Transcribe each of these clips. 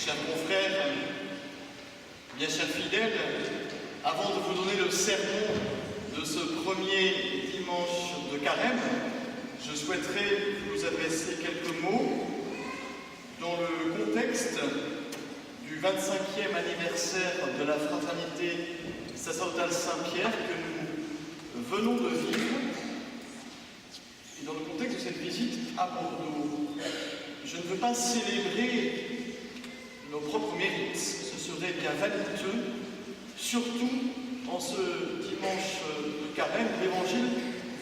chers confrères, bien chers fidèles, avant de vous donner le sermon de ce premier dimanche de Carême, je souhaiterais vous adresser quelques mots dans le contexte du 25e anniversaire de la fraternité sacerdotale Saint-Pierre que nous venons de vivre, et dans le contexte de cette visite à Bordeaux. Je ne veux pas célébrer nos propres mérites, ce serait bien vaniteux, surtout en ce dimanche de Carême. L'Évangile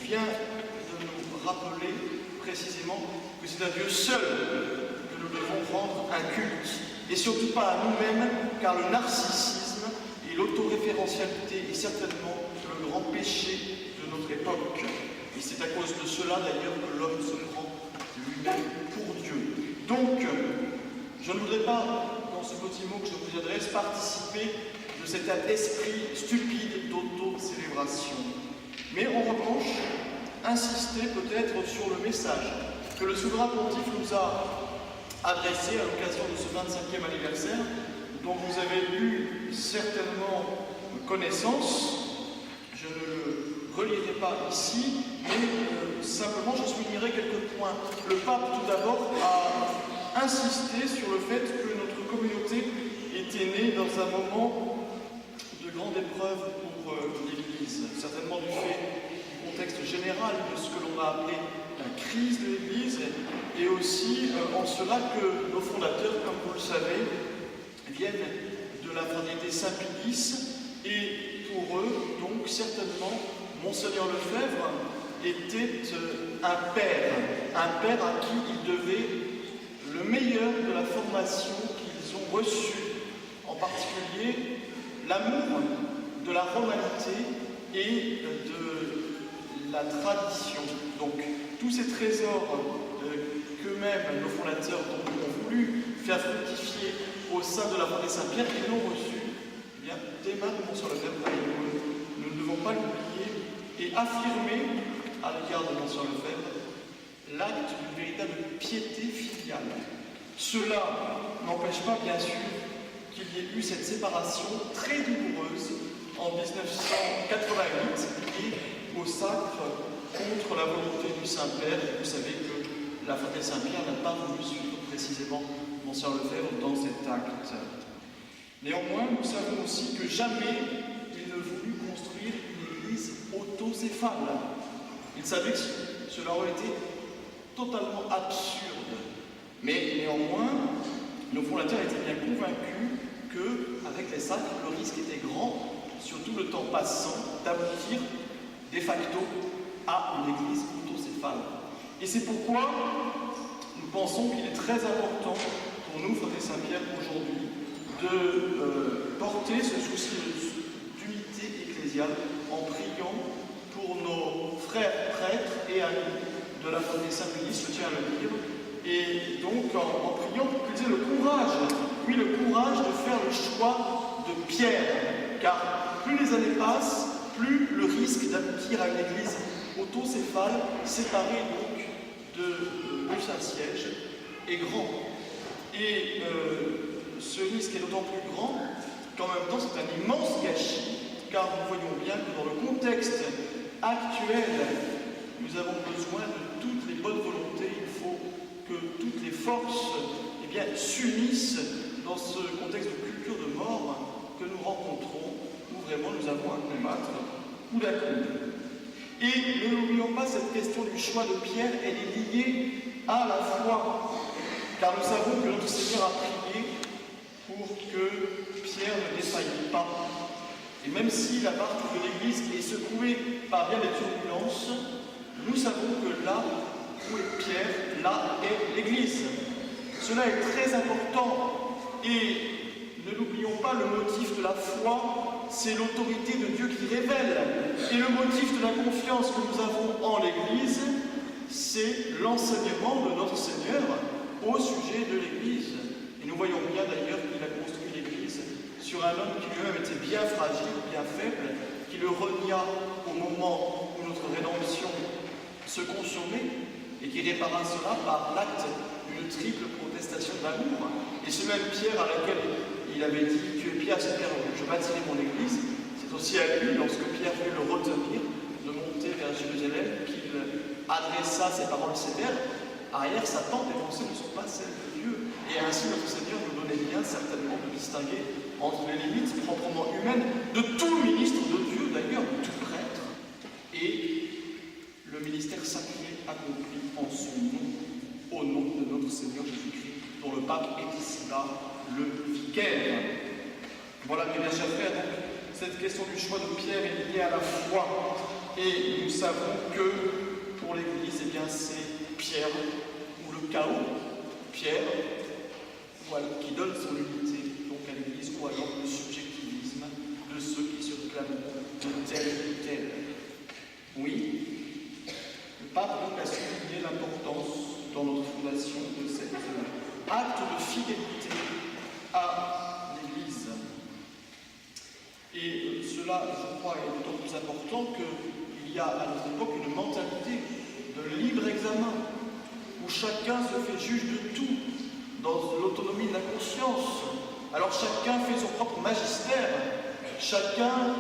vient de nous rappeler précisément que c'est à Dieu seul que nous devons rendre un culte, et surtout pas à nous-mêmes, car le narcissisme et l'autoréférentialité est certainement le grand péché de notre époque. Et c'est à cause de cela d'ailleurs que l'homme se prend lui-même pour Dieu. Donc, je ne voudrais pas, dans ce petit mot que je vous adresse, participer de cet esprit stupide d'auto-célébration. Mais en revanche, insister peut-être sur le message que le souverain pontife nous a adressé à l'occasion de ce 25e anniversaire, dont vous avez eu certainement connaissance. Je ne le relirai pas ici, mais simplement je soulignerai quelques points. Le pape, tout d'abord, a insisté sur le fait que notre communauté était née dans un moment de grande épreuve pour l'Église, certainement du fait du contexte général de ce que l'on a appelé la crise de l'Église, et aussi en cela que nos fondateurs, comme vous le savez, viennent de la fraternité Saint-Pilice, et pour eux, donc certainement, Monseigneur Lefebvre était un père à qui ils devaient le meilleur de la formation qu'ils ont reçue, en particulier l'amour de la romanité et de la tradition. Donc, tous ces trésors qu'eux-mêmes, nos fondateurs, ont voulu faire fructifier au sein de la fraternité Saint-Pierre, ils l'ont reçu bien, dès mains de Monseigneur Lefebvre. Nous ne devons pas l'oublier et affirmer à l'égard de Monseigneur Lefebvre l'acte d'une véritable piété filiale. Cela n'empêche pas, bien sûr, qu'il y ait eu cette séparation très douloureuse en 1988 et au sacre contre la volonté du Saint-Père. Et vous savez que la fraternité Saint-Pierre n'a pas voulu suivre précisément Monseigneur Lefebvre dans cet acte. Néanmoins, nous savons aussi que jamais il ne voulut construire une église autocéphale. Il savait que cela aurait été totalement absurde. Mais néanmoins, nos fondateurs étaient bien convaincus qu'avec les sacres, le risque était grand, surtout le temps passant, d'aboutir de facto à une église autocéphale. Et c'est pourquoi nous pensons qu'il est très important pour nous, Fraternité Saint-Pierre, aujourd'hui, de porter ce souci d'unité ecclésiale en priant pour nos frères prêtres et amis de la fraternité Saint-Pilice, je tiens à le dire, et donc en priant pour qu'ils aient le courage, oui, le courage de faire le choix de Pierre, car plus les années passent, plus le risque d'aboutir à une église autocéphale, séparée donc du Saint-Siège, est grand. Et ce risque est d'autant plus grand qu'en même temps c'est un immense gâchis, car nous voyons bien que dans le contexte actuel, nous avons besoin de toutes les bonnes volontés. Il faut que toutes les forces s'unissent dans ce contexte de culture de mort que nous rencontrons, où vraiment nous avons à combattre coup à coude. Et ne n'oublions pas cette question du choix de Pierre, elle est liée à la foi, car nous savons que notre Seigneur a prié pour que Pierre ne défaille pas. Et même si la marche de l'Église est secouée par bien des turbulences, nous savons que là où est Pierre, là est l'Église. Cela est très important. Et ne l'oublions pas, le motif de la foi, c'est l'autorité de Dieu qui révèle. Et le motif de la confiance que nous avons en l'Église, c'est l'enseignement de notre Seigneur au sujet de l'Église. Et nous voyons bien d'ailleurs qu'il a construit l'Église sur un homme qui lui-même était bien fragile, bien faible, qui le renia au moment où notre rédemption se consommait, et qui répara cela par l'acte une triple protestation d'amour. Et ce même Pierre à laquelle il avait dit « Tu es Pierre, c'est Pierre, je bâtirai mon église », c'est aussi à lui, lorsque Pierre voulait le retenir, de monter vers Jérusalem, qu'il adressa ces paroles sévères. Arrière, Satan, tes pensées ne sont pas celles de Dieu. Et ainsi, notre Seigneur nous donnait bien certainement de distinguer entre les limites proprement humaines de tout ministre de Dieu, d'ailleurs, de tout prêtre, et le ministère sacré accompli en son nom, au nom de notre Seigneur Jésus-Christ, dont le pape est ici-là le vicaire. Voilà, mes bien chers frères, donc, cette question du choix de Pierre est liée à la foi. Et nous savons que pour l'Église, eh bien, c'est Pierre ou le chaos. Pierre, voilà, qui donne son unité donc à l'Église, ou alors le subjectivisme de ceux qui se réclament de tel ou tel. Oui, le pape donc a souligné l'importance dans notre fondation de cet acte de fidélité à l'Église. Et cela, je crois, est d'autant plus important qu'il y a à notre époque une mentalité de libre examen, où chacun se fait juge de tout, dans l'autonomie de la conscience. Alors chacun fait son propre magistère, chacun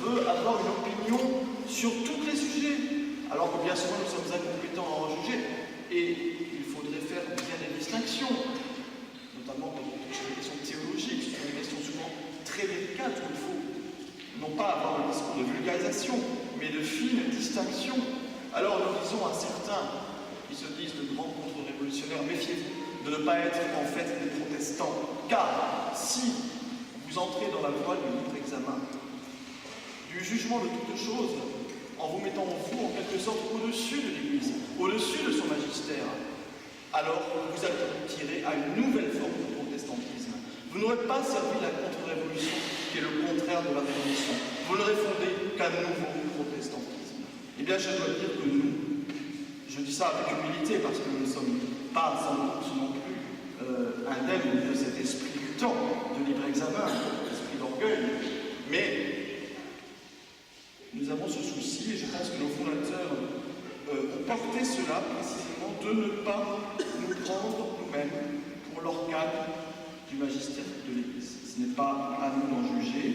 veut avoir une opinion sur tous les sujets, alors que bien souvent nous sommes incompétents à en juger. Et il faudrait faire bien des distinctions, notamment sur les questions théologiques, sur les questions souvent très délicates, où il faut non pas avoir un discours de vulgarisation, mais de fine distinction. Alors nous disons à certains qui se disent de grands contre-révolutionnaires, méfiez-vous de ne pas être en fait des protestants, car si vous entrez dans la voie du libre examen, du jugement de toutes choses, en vous mettant vous en quelque sorte au-dessus de l'Église, au-dessus de son magistère, alors vous allez tirer à une nouvelle forme de protestantisme. Vous n'aurez pas servi la contre-révolution, qui est le contraire de la révolution. Vous n'aurez fondé qu'un nouveau protestantisme. Eh bien, je dois dire que nous, je dis ça avec humilité, parce que nous ne sommes pas sans doute non plus indemnes de cet esprit du temps, de libre examen, esprit d'orgueil, mais nous avons ce souci, et je pense que nos fondateurs ont porté cela précisément, de ne pas nous prendre nous-mêmes pour l'organe du magistère de l'Église. Ce n'est pas à nous d'en juger,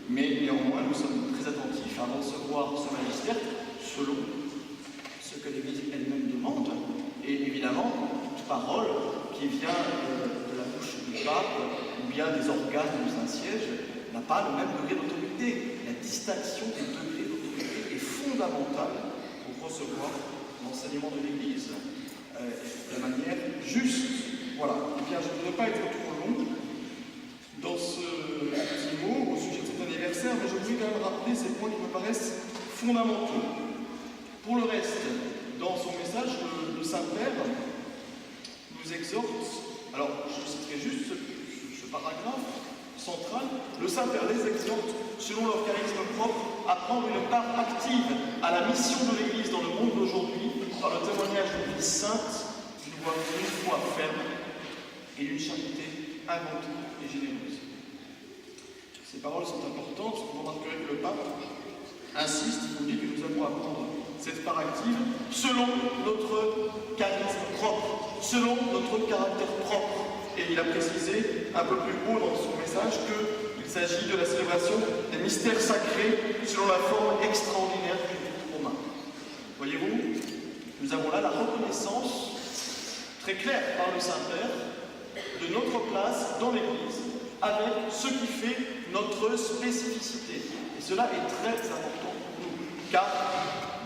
mais néanmoins nous sommes très attentifs à recevoir ce magistère selon ce que l'Église elle-même demande, et évidemment toute parole qui vient de la bouche du pape ou bien des organes du Saint-Siège n'a pas le même degré d'autorité. La distinction des degrés d'autorité est fondamentale pour recevoir l'enseignement de l'Église de manière juste. Voilà. Et bien, je ne voudrais pas être trop long dans ce petit mot au sujet de cet anniversaire, mais je voudrais quand même rappeler ces points qui me paraissent fondamentaux. Pour le reste, dans son message, le Saint-Père nous exhorte, alors je citerai juste ce paragraphe central, le Saint-Père les exhorte, selon leur charisme propre, à prendre une part active à la mission de l'Église dans le monde d'aujourd'hui, par le témoignage d'une vie sainte, d'une foi ferme et d'une charité inventive et généreuse. Ces paroles sont importantes. Vous remarquerez que le pape insiste, il nous dit que nous allons apprendre cette part active selon notre charisme propre, selon notre caractère propre. Et il a précisé un peu plus haut dans son message qu'il s'agit de la célébration des mystères sacrés selon la forme extraordinaire du rite romain. Voyez-vous, nous avons là la reconnaissance très claire par le Saint-Père de notre place dans l'Église avec ce qui fait notre spécificité. Et cela est très important pour nous, car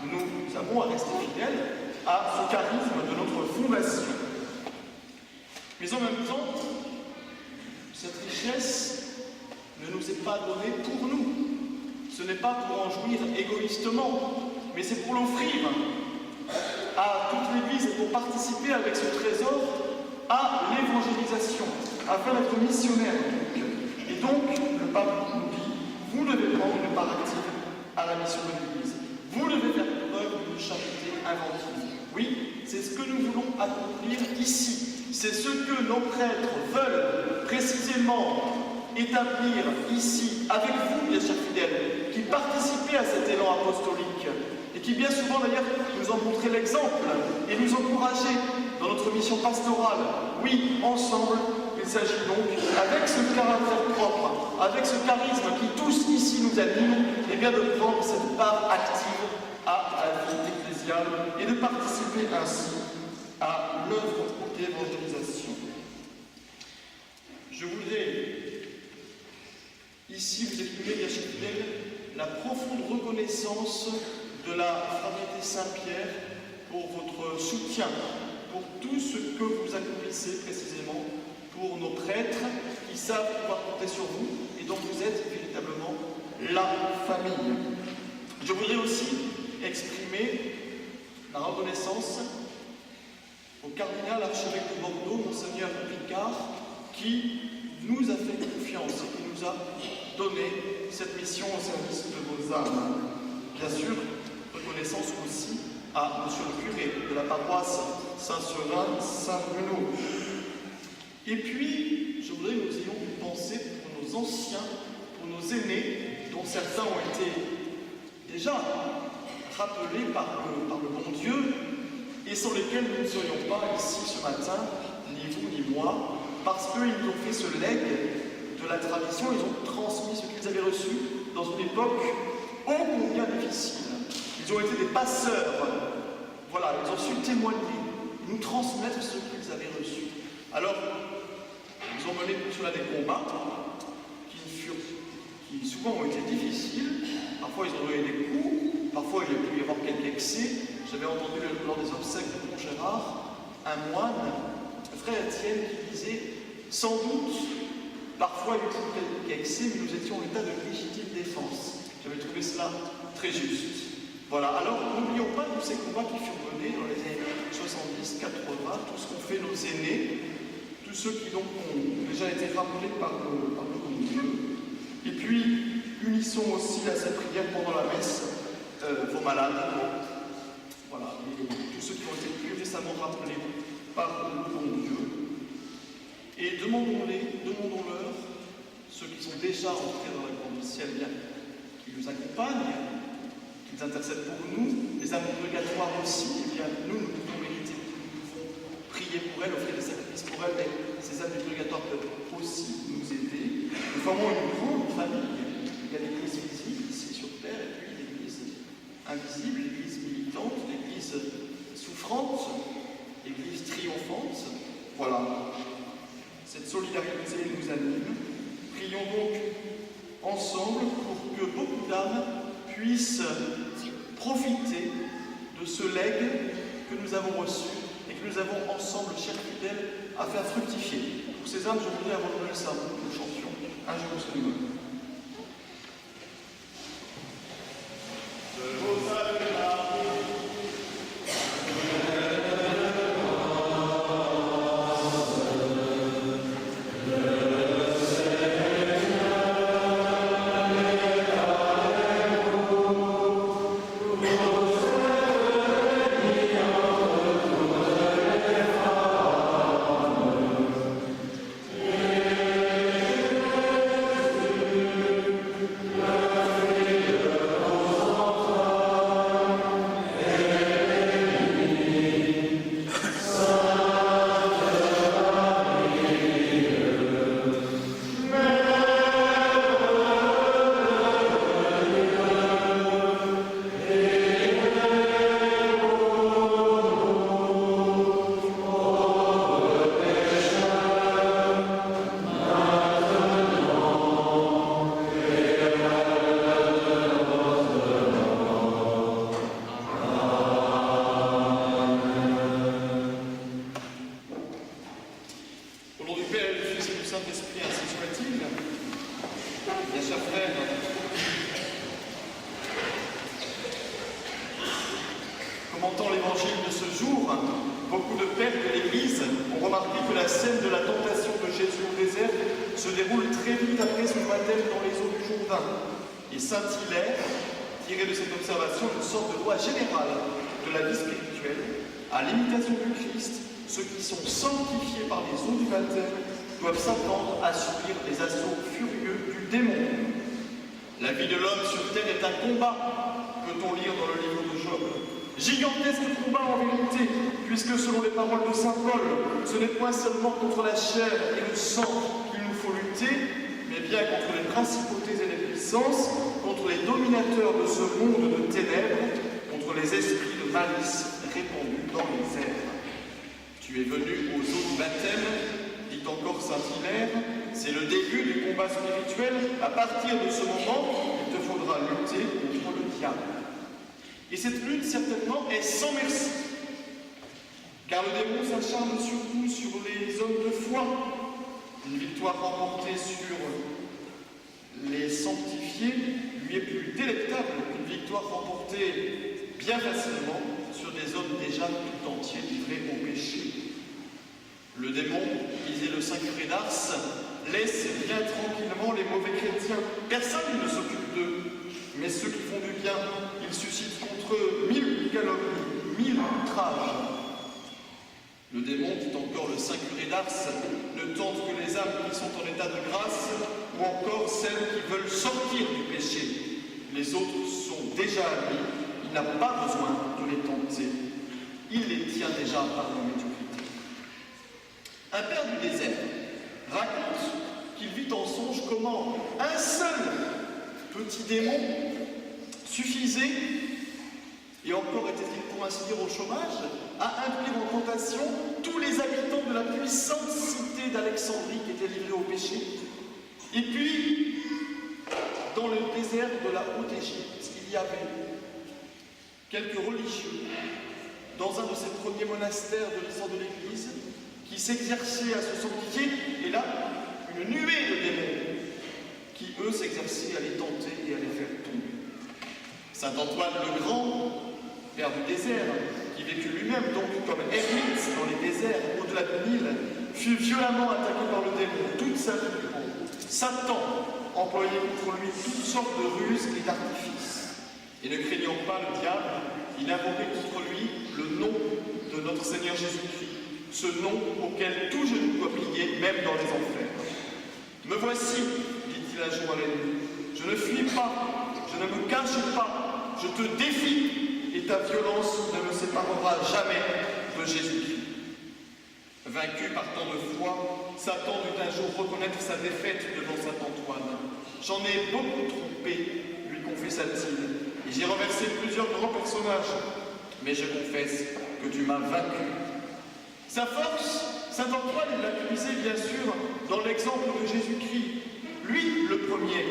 nous avons à rester fidèles à ce charisme de notre fondation. Mais en même temps, cette richesse ne nous est pas donnée pour nous. Ce n'est pas pour en jouir égoïstement, mais c'est pour l'offrir à toute l'Église et pour participer avec ce trésor à l'évangélisation, afin d'être missionnaire. Et donc, le pape nous dit, vous devez prendre une part active à la mission de l'Église. Vous devez faire preuve d'une charité inventive. Oui, c'est ce que nous voulons accomplir ici. C'est ce que nos prêtres veulent précisément établir ici, avec vous, mes chers fidèles, qui participez à cet élan apostolique. Et et qui bien souvent d'ailleurs nous ont montré l'exemple et nous encourager dans notre mission pastorale. Oui, ensemble, il s'agit donc, avec ce caractère propre, avec ce charisme qui tous ici nous anime, et bien de prendre cette part active à la vie ecclésiale et de participer ainsi à l'œuvre d'évangélisation. Je voudrais ici vous exprimer, bien chers fidèles, la profonde reconnaissance de la Fraternité Saint-Pierre pour votre soutien, pour tout ce que vous accomplissez précisément, pour nos prêtres qui savent pouvoir compter sur vous et dont vous êtes véritablement la famille. Je voudrais aussi exprimer la reconnaissance au cardinal archevêque de Bordeaux, Monseigneur Picard, qui nous a fait confiance et qui nous a donné cette mission au service de vos âmes. Bien sûr, reconnaissance aussi à Monsieur le curé de la paroisse Saint-Seurin, Saint-Bruno. Et puis, je voudrais que nous ayons une pensée pour nos anciens, pour nos aînés, dont certains ont été déjà rappelés par le bon Dieu, et sans lesquels nous ne serions pas ici ce matin, ni vous ni moi, parce qu'ils ont fait ce legs de la tradition, ils ont transmis ce qu'ils avaient reçu dans une époque ô combien difficile. Ils ont été des passeurs, voilà, ils ont su témoigner, nous transmettre ce qu'ils avaient reçu. Alors, ils ont mené pour cela des combats qui souvent ont été difficiles, parfois ils ont donné des coups, parfois il y a pu y avoir quelques excès. J'avais entendu lors des obsèques de Montgérard un moine, frère Étienne, qui disait sans doute, parfois il y a eu quelques excès, mais nous étions en état de légitime défense. J'avais trouvé cela très juste. Voilà, alors n'oublions pas tous ces combats qui furent menés dans les années 70, 80, tout ce qu'ont fait nos aînés, tous ceux qui donc ont déjà été rappelés par le bon Dieu. Et puis, unissons aussi à cette prière pendant la messe vos malades. Voilà, et tous ceux qui ont été plus récemment rappelés par le bon Dieu. Et demandons-leur, ceux qui sont déjà entrés dans la grande du ciel, bien, qui nous accompagnent, qu'ils intercèdent pour nous, les âmes purgatoires aussi, et bien, nous pouvons mériter, nous pouvons prier pour elles, offrir des sacrifices pour elles, mais ces âmes du purgatoire peuvent aussi nous aider. Nous formons une grande famille. Il y a l'Église visible ici sur terre, et puis l'Église invisible, l'Église militante, l'Église souffrante, l'Église triomphante. Voilà. Cette solidarité nous anime. Prions donc ensemble pour que beaucoup d'âmes puissent profiter de ce legs que nous avons reçu et que nous avons ensemble, chers fidèles, à faire fructifier. Pour ces âmes, je voudrais abandonner le sermon que nous chantions un jour au Seigneur. Commentant l'évangile de ce jour, beaucoup de pères de l'Église ont remarqué que la scène de la tentation de Jésus au désert se déroule très vite après son baptême dans les eaux du Jourdain. Et saint Hilaire tirait de cette observation une sorte de loi générale de la vie spirituelle. À l'imitation du Christ, ceux qui sont sanctifiés par les eaux du baptême doivent s'attendre à subir les assauts furieux du démon. La vie de l'homme sur terre est un combat. peut-on lire dans le livre de Job. Gigantesque combat en vérité, puisque selon les paroles de saint Paul, ce n'est point seulement contre la chair et le sang qu'il nous faut lutter, mais bien contre les principautés et les puissances, contre les dominateurs de ce monde de ténèbres, contre les esprits de malice répandus dans les airs. Tu es venu aux eaux du baptême, dit encore saint Hilaire, c'est le début du combat spirituel. À partir de ce moment, il te faudra lutter contre le diable. Et cette lutte, certainement, est sans merci. Car le démon s'acharne surtout sur les hommes de foi. Une victoire remportée sur les sanctifiés lui est plus délectable qu'une victoire remportée bien facilement sur des hommes déjà tout entiers livrés au péché. Le démon, disait le saint curé d'Ars, laisse bien tranquillement les mauvais chrétiens. Personne ne s'occupe d'eux. Mais ceux qui font du bien, ils suscitent contre eux 1000 calomnies, 1000 outrages. Le démon, dit encore le saint curé d'Ars, ne tente que les âmes qui sont en état de grâce ou encore celles qui veulent sortir du péché. Les autres sont déjà à lui, il n'a pas besoin de les tenter. Il les tient déjà par la médiocrité. Un père du désert raconte qu'il vit en songe comment un seul petit démon suffisait, et encore était-il pour ainsi dire au chômage, à induire en tentation tous les habitants de la puissante cité d'Alexandrie qui était livrée au péché. Et puis, dans le désert de la Haute-Égypte, il y avait quelques religieux dans un de ces premiers monastères de l'histoire de l'Église qui s'exerçaient à se sanctifier, et là, une nuée de démons qui, eux, s'exerçaient à les tenter et à les faire tomber. Saint Antoine le Grand, père du désert, qui vécut lui-même donc comme ermite dans les déserts au-delà du Nil, fut violemment attaqué par le démon toute sa vie. Satan employait contre lui toutes sortes de ruses et d'artifices. Et ne craignant pas le diable, il invoquait contre lui le nom de notre Seigneur Jésus-Christ, ce nom auquel tout genou doit plier, même dans les enfers. Me voici, dit-il un jour à l'ennemi, je ne fuis pas, je ne me cache pas, je te défie, et ta violence ne me séparera jamais de Jésus-Christ. Vaincu par tant de foi, Satan dut un jour reconnaître sa défaite devant saint Antoine. J'en ai beaucoup trompé, lui confessa-t-il, et j'ai renversé plusieurs grands personnages, mais je confesse que tu m'as vaincu. Sa force, saint Antoine l'accusait bien sûr dans l'exemple de Jésus-Christ. Lui, le premier,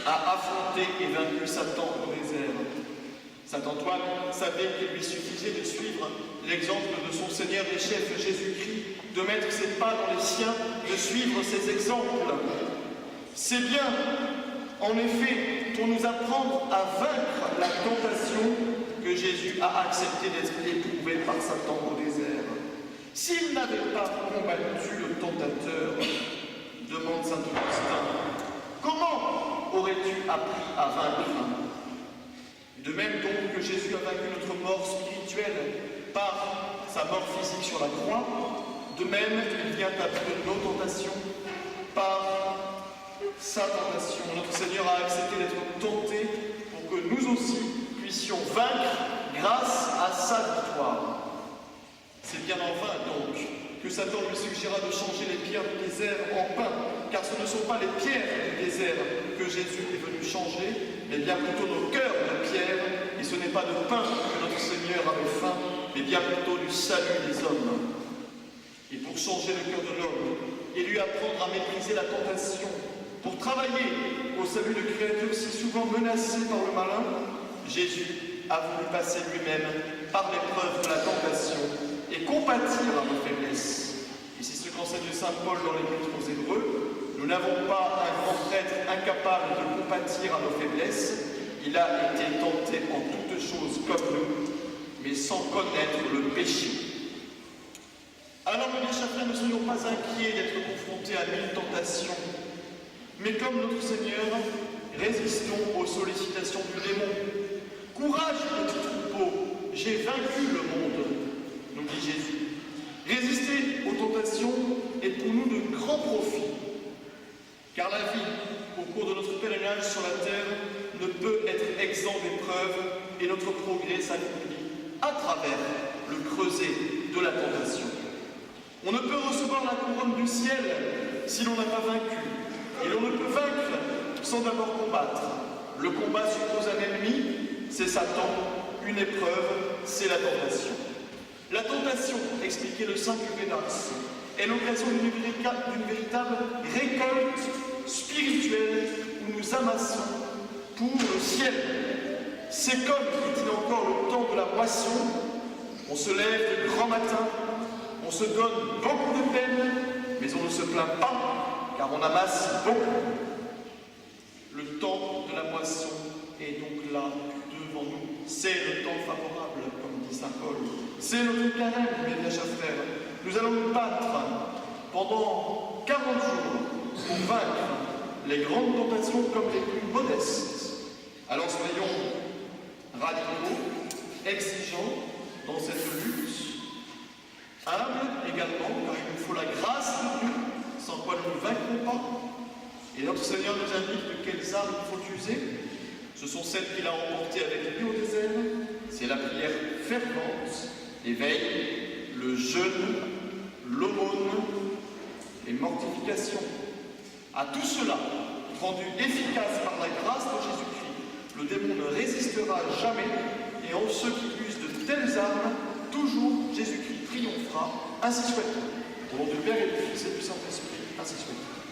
a affronté et vaincu Satan au désert. Saint Antoine savait qu'il lui suffisait de suivre l'exemple de son Seigneur et chef Jésus-Christ, de mettre ses pas dans les siens, de suivre ses exemples. C'est bien, en effet, pour nous apprendre à vaincre la tentation que Jésus a accepté d'être éprouvé par Satan au désert. S'il n'avait pas combattu le tentateur, demande saint Augustin, comment aurais-tu appris à vaincre? De même donc que Jésus a vaincu notre mort spirituelle par sa mort physique sur la croix, de même il vient à bout de nos tentations par sa tentation. Notre Seigneur a accepté d'être tenté pour que nous aussi puissions vaincre grâce à sa victoire. C'est bien en vain donc que Satan lui suggéra de changer les pierres du désert en pain, car ce ne sont pas les pierres du désert que Jésus est venu changer, mais bien plutôt nos cœurs de pierre, et ce n'est pas de pain que notre Seigneur avait faim, mais bien plutôt du salut des hommes. Et pour changer le cœur de l'homme, et lui apprendre à maîtriser la tentation, pour travailler au salut de créatures si souvent menacées par le malin, Jésus a voulu passer lui-même par l'épreuve de la tentation et compatir à nos faiblesses. Et c'est ce qu'enseigne saint Paul dans l'Épître aux Hébreux. Nous n'avons pas un grand prêtre incapable de compatir à nos faiblesses. Il a été tenté en toutes choses comme nous, mais sans connaître le péché. Alors, mes chers frères, ne soyons pas inquiets d'être confrontés à 1000 tentations. Mais comme notre Seigneur, résistons aux sollicitations du démon. Courage, petit troupeau, j'ai vaincu le monde, nous dit Jésus. Résister aux tentations est pour nous de grands profits. Car la vie, au cours de notre pèlerinage sur la terre, ne peut être exempt d'épreuves et notre progrès s'accomplit à travers le creuset de la tentation. On ne peut recevoir la couronne du ciel si l'on n'a pas vaincu, et l'on ne peut vaincre sans d'abord combattre. Le combat suppose un ennemi, c'est Satan, une épreuve, c'est la tentation. La tentation, expliquait le saint curé d'Ars, est l'occasion d'une véritable récolte spirituelle où nous amassons pour le ciel. C'est comme, dit-il encore, le temps de la moisson. On se lève de grand matin, on se donne beaucoup de peine, mais on ne se plaint pas, car on amasse beaucoup. Le temps de la moisson est donc là, devant nous. C'est le temps favorable, comme dit saint Paul. C'est notre carême, mes bien chers frères. Nous allons nous battre pendant 40 jours pour vaincre les grandes tentations comme les plus modestes. Alors soyons radicaux, exigeants dans cette lutte, humbles également, car il nous faut la grâce de Dieu, sans quoi nous ne vaincrons pas. Et notre Seigneur nous indique de quelles armes il faut user. Ce sont celles qu'il a emportées avec lui au désert. C'est la prière fervente, l'éveil, le jeûne, l'aumône et mortification. À tout cela, rendu efficace par la grâce de Jésus-Christ, le démon ne résistera jamais, et en ceux qui usent de telles armes, toujours Jésus-Christ triomphera, ainsi soit-il. Au nom du Père et du Fils et du Saint-Esprit, ainsi soit-il.